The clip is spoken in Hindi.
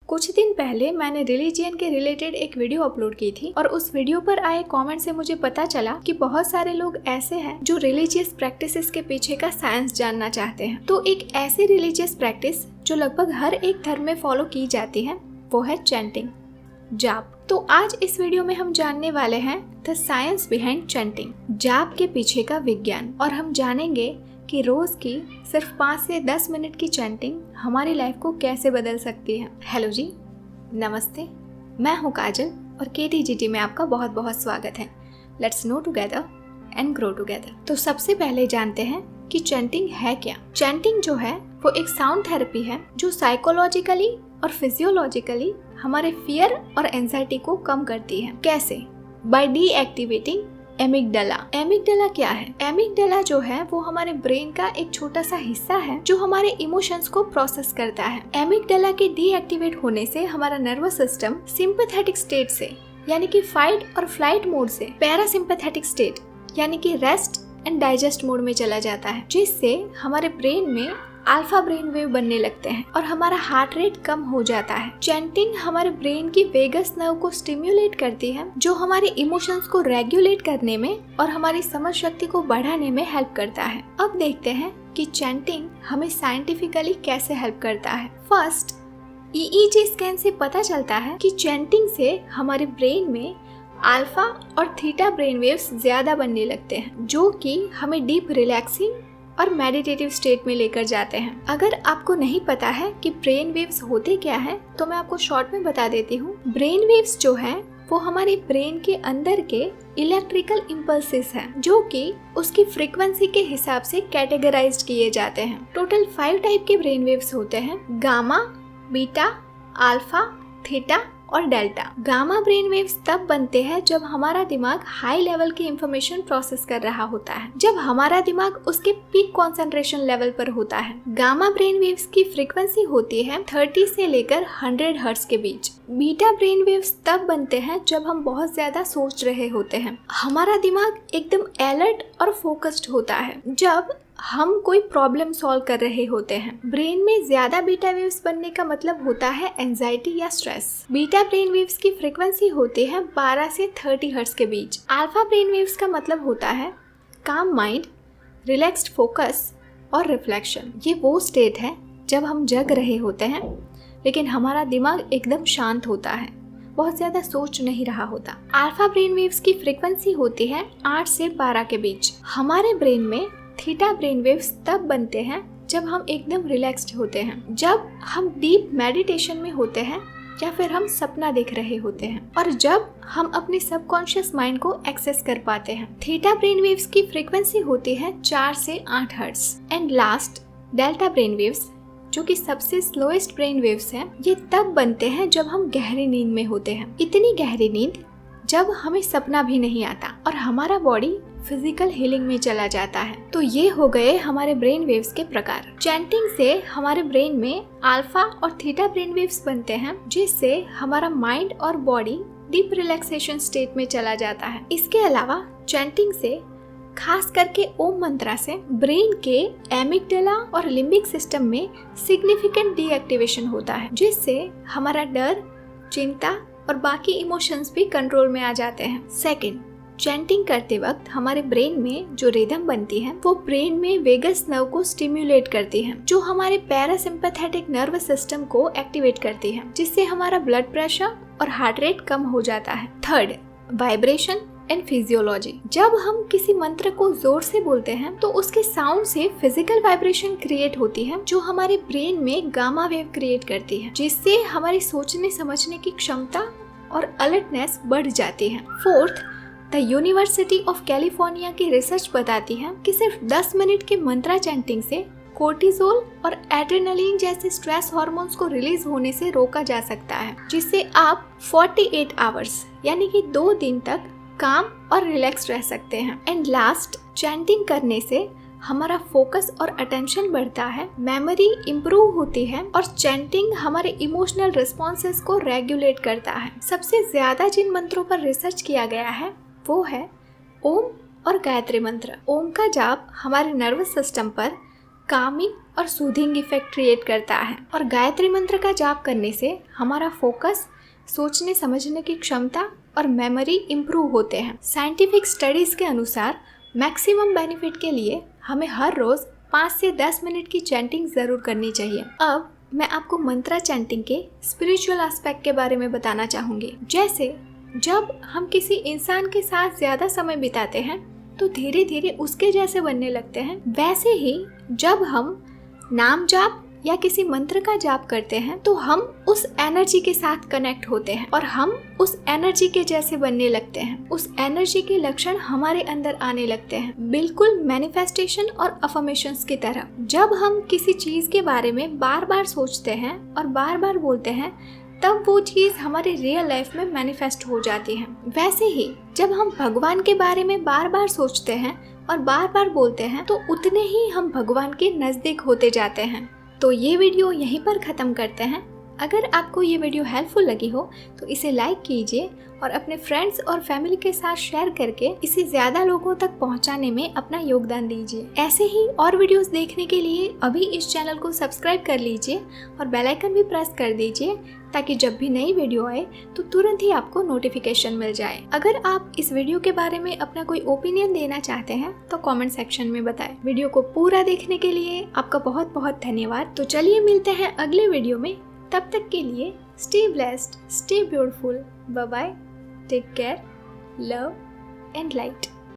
कुछ दिन पहले मैंने रिलीजियन के रिलेटेड एक वीडियो अपलोड की थी और उस वीडियो पर आए कमेंट से मुझे पता चला कि बहुत सारे लोग ऐसे हैं जो रिलीजियस प्रैक्टिसेस के पीछे का साइंस जानना चाहते हैं। तो एक ऐसी रिलीजियस प्रैक्टिस जो लगभग हर एक धर्म में फॉलो की जाती है वो है चैंटिंग, जाप। तो आज इस वीडियो में हम जानने वाले हैं द साइंस बिहाइंड चैंटिंग, जाप के पीछे का विज्ञान, और हम जानेंगे कि रोज की सिर्फ 5 से 10 मिनट की चैंटिंग हमारी लाइफ को कैसे बदल सकती है। हेलो जी, नमस्ते, मैं हूँ काजल और KTGT में आपका बहुत बहुत स्वागत है। Let's no together and grow together. तो सबसे पहले जानते हैं कि चैंटिंग है क्या। चैंटिंग जो है वो एक साउंड थेरेपी है जो साइकोलॉजिकली और फिजियोलॉजिकली हमारे फियर और एंजाइटी को कम करती है। कैसे? Bye deactivating amygdala. एमिगडाला क्या है? एमिगडाला जो है वो हमारे ब्रेन का एक छोटा सा हिस्सा है जो हमारे इमोशंस को प्रोसेस करता है। एमिगडाला के डीएक्टिवेट होने से हमारा नर्वस सिस्टम सिंपैथेटिक स्टेट से यानी कि फाइट और फ्लाइट मोड से पैरासिम्पैथेटिक स्टेट यानी कि रेस्ट एंड डाइजेस्ट मोड में चला जाता है, जिससे हमारे ब्रेन में अल्फा ब्रेन वेव बनने लगते हैं और हमारा हार्ट रेट कम हो जाता है। चैंटिंग हमारे ब्रेन की वेगस नर्व को स्टिम्युलेट करती है जो हमारे इमोशंस को रेगुलेट करने में और हमारी समझ शक्ति को बढ़ाने में हेल्प करता है। अब देखते हैं कि चैंटिंग हमें साइंटिफिकली कैसे हेल्प करता है। फर्स्ट, EEG स्कैन से पता चलता है कि चैंटिंग से हमारे ब्रेन में अल्फा और थीटा ब्रेन वेव्स ज्यादा बनने लगते हैं जो कि हमें डीप रिलैक्सिंग और मेडिटेटिव स्टेट में लेकर जाते हैं। अगर आपको नहीं पता है कि ब्रेन वेव्स होते क्या हैं, तो मैं आपको शॉर्ट में बता देती हूँ। ब्रेन वेव्स जो हैं वो हमारे ब्रेन के अंदर के इलेक्ट्रिकल इम्पल्सेस हैं जो कि उसकी फ्रीक्वेंसी के हिसाब से कैटेगराइज्ड किए जाते हैं। टोटल 5 टाइप के ब्रेन वेव्स होते हैं: गामा, बीटा, अल्फा, थीटा और डेल्टा। गामा ब्रेन वेव्स तब बनते हैं जब हमारा दिमाग हाई लेवल की इंफॉर्मेशन प्रोसेस कर रहा होता है, जब हमारा दिमाग उसके पीक कंसंट्रेशन लेवल पर होता है। गामा ब्रेन वेव्स की फ्रीक्वेंसी होती है 30 से लेकर 100 हर्ट्ज के बीच। बीटा ब्रेन वेव्स तब बनते हैं जब हम बहुत ज्यादा सोच रहे होते हैं, हमारा दिमाग एकदम अलर्ट और फोकस्ड होता है, जब हम कोई प्रॉब्लम सॉल्व कर रहे होते हैं। ब्रेन में ज्यादा बीटा वेव्स बनने का मतलब होता है एंजाइटी या स्ट्रेस। बीटा ब्रेन वेव्स की फ्रीक्वेंसी होती है 12 से 30 हर्ट्ज के बीच। अल्फा ब्रेन वेव्स का मतलब होता है काम माइंड, रिलैक्स्ड फोकस और रिफ्लेक्शन। ये वो स्टेट है जब हम जग रहे होते हैं लेकिन हमारा दिमाग एकदम शांत होता है, बहुत ज्यादा सोच नहीं रहा होता। अल्फा ब्रेन वेव्स की फ्रीक्वेंसी होती है 8 से 12 के बीच। हमारे ब्रेन में थीटा ब्रेन वेव्स तब बनते हैं जब हम एकदम रिलैक्स्ड होते हैं, जब हम डीप मेडिटेशन में होते हैं या फिर हम सपना देख रहे होते हैं और जब हम अपने सबकॉन्शियस माइंड को एक्सेस कर पाते हैं। थीटा ब्रेन वेव्स की फ्रीक्वेंसी होती है 4 से 8 hertz. And last, delta brain waves जो कि सबसे स्लोएस्ट ब्रेन वेव्स हैं, ये तब बनते हैं जब हम गहरी नींद में होते हैं। इतनी गहरी नींद जब हमें सपना भी नहीं आता और हमारा बॉडी फिजिकल हीलिंग में चला जाता है। तो ये हो गए हमारे ब्रेन वेव्स के प्रकार। चैंटिंग से हमारे ब्रेन में अल्फा और थीटा ब्रेन वेव्स बनते हैं जिससे हमारा माइंड और बॉडी डीप रिलैक्सेशन स्टेट में चला जाता है। इसके अलावा चैंटिंग से, खास करके ओम मंत्रा से, ब्रेन के एमिगडाला और लिम्बिक सिस्टम में सिग्निफिकेंट डीएक्टिवेशन होता है जिससे हमारा डर, चिंता और बाकी इमोशंस भी कंट्रोल में आ जाते हैं। सेकंड, चैंटिंग करते वक्त हमारे ब्रेन में जो रिदम बनती है वो ब्रेन में वेगस नर्व को स्टिम्युलेट करती है जो हमारे पैरासिम्पैथेटिक नर्वस सिस्टम को एक्टिवेट करती है, जिससे हमारा ब्लड प्रेशर और हार्ट रेट कम हो जाता है। Third, vibration and physiology. जब हम किसी मंत्र को जोर से बोलते हैं तो उसके साउंड से फिजिकल वाइब्रेशन क्रिएट होती है जो हमारे ब्रेन में गामा वेव क्रिएट करती है, जिससे हमारी सोचने समझने की क्षमता और अलर्टनेस बढ़ जाती है। Fourth, the university of California की रिसर्च बताती है कि सिर्फ 10 मिनट के मंत्रा चैंटिंग से कोर्टिजोल और एड्रेनलिन जैसे स्ट्रेस हार्मोन्स को रिलीज होने से रोका जा सकता है, जिससे आप 48 आवर्स यानी कि 2 दिन तक काम और रिलैक्स रह सकते हैं। एंड लास्ट, चैंटिंग करने से हमारा फोकस और अटेंशन बढ़ता है, मेमोरी इम्प्रूव होती है और चैंटिंग हमारे इमोशनल रिस्पॉन्सेस को रेगुलेट करता है। सबसे ज्यादा जिन मंत्रों पर रिसर्च किया गया है वो है ओम और गायत्री मंत्र। ओम का जाप हमारे नर्वस सिस्टम पर कामिंग और सूदिंग इफेक्ट क्रिएट करता है। और गायत्री मंत्र का जाप करने से हमारा फोकस, सोचने समझने की क्षमता और मेमोरी इम्प्रूव होते हैं। साइंटिफिक स्टडीज के अनुसार मैक्सिमम बेनिफिट के लिए हमें हर रोज 5 से 10 मिनट की चैंटिंग जरूर करनी चाहिए। अब मैं आपको मंत्रा चैंटिंग के स्पिरिचुअल एस्पेक्ट के बारे में बताना चाहूंगी। जैसे जब हम किसी इंसान के साथ ज्यादा समय बिताते हैं तो धीरे धीरे उसके जैसे बनने लगते हैं। वैसे ही जब हम नाम जाप या किसी मंत्र का जाप करते हैं तो हम उस एनर्जी के साथ कनेक्ट होते हैं और हम उस एनर्जी के जैसे बनने लगते हैं। उस एनर्जी के लक्षण हमारे अंदर आने लगते हैं, बिल्कुल मैनिफेस्टेशन और अफर्मेशंस की तरह। जब हम किसी चीज के बारे में बार बार सोचते हैं और बार बार बोलते हैं तब वो चीज हमारे रियल लाइफ में मैनिफेस्ट हो जाती है। वैसे ही जब हम भगवान के बारे में बार बार सोचते हैं और बार बार बोलते हैं तो उतने ही हम भगवान के नजदीक होते जाते हैं। तो ये वीडियो यहीं पर ख़त्म करते हैं। अगर आपको ये वीडियो हेल्पफुल लगी हो तो इसे लाइक कीजिए और अपने फ्रेंड्स और फैमिली के साथ शेयर करके इसे ज़्यादा लोगों तक पहुंचाने में अपना योगदान दीजिए। ऐसे ही और वीडियोस देखने के लिए अभी इस चैनल को सब्सक्राइब कर लीजिए और बेल आइकन भी प्रेस कर दीजिए ताकि जब भी नई वीडियो आए तो तुरंत ही आपको नोटिफिकेशन मिल जाए। अगर आप इस वीडियो के बारे में अपना कोई ओपिनियन देना चाहते हैं तो कमेंट सेक्शन में बताएं। वीडियो को पूरा देखने के लिए आपका बहुत बहुत धन्यवाद। तो चलिए मिलते हैं अगले वीडियो में। तब तक के लिए stay blessed, stay beautiful, bye bye, take care, love and light.